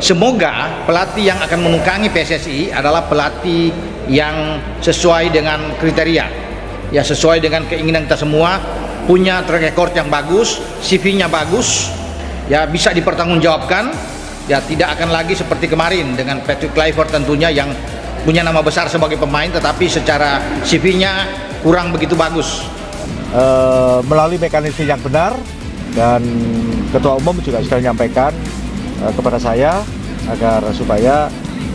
semoga pelatih yang akan menunggangi PSSI adalah pelatih yang sesuai dengan kriteria, ya sesuai dengan keinginan kita semua, punya track record yang bagus, CV-nya bagus, ya bisa dipertanggungjawabkan, ya tidak akan lagi seperti kemarin dengan Patrick Kluivert tentunya yang punya nama besar sebagai pemain tetapi secara CV-nya kurang begitu bagus. Melalui mekanisme yang benar, dan Ketua Umum juga sudah menyampaikan kepada saya agar supaya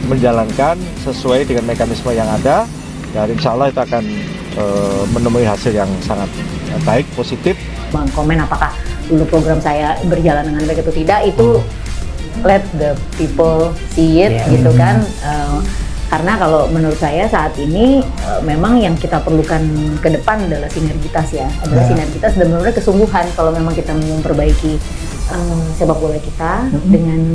menjalankan sesuai dengan mekanisme yang ada, dan insya Allah itu akan menemui hasil yang sangat baik, positif. Komen apakah dulu program saya berjalan dengan baik atau tidak, itu let the people see it, gitu kan. Karena kalau menurut saya saat ini memang yang kita perlukan ke depan adalah sinergitas, ya, adalah sinergitas dan benar-benar kesungguhan kalau memang kita mau memperbaiki sepak bola kita dengan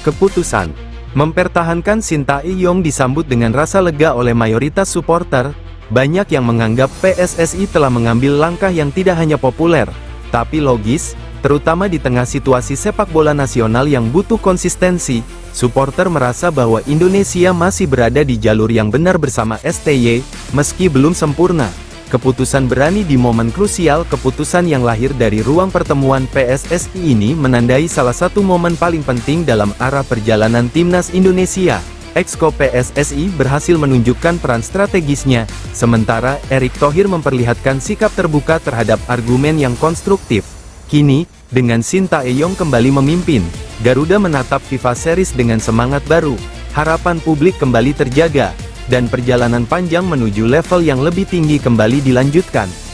Keputusan mempertahankan Sintayong disambut dengan rasa lega oleh mayoritas supporter. Banyak yang menganggap PSSI telah mengambil langkah yang tidak hanya populer, tapi logis, terutama di tengah situasi sepak bola nasional yang butuh konsistensi. Supporter merasa bahwa Indonesia masih berada di jalur yang benar bersama STY, meski belum sempurna. Keputusan berani di momen krusial. Keputusan yang lahir dari ruang pertemuan PSSI ini menandai salah satu momen paling penting dalam arah perjalanan timnas Indonesia. Exco PSSI berhasil menunjukkan peran strategisnya, sementara Erick Thohir memperlihatkan sikap terbuka terhadap argumen yang konstruktif. Kini, dengan Sintayong kembali memimpin, Garuda menatap FIFA Series dengan semangat baru, harapan publik kembali terjaga, dan perjalanan panjang menuju level yang lebih tinggi kembali dilanjutkan.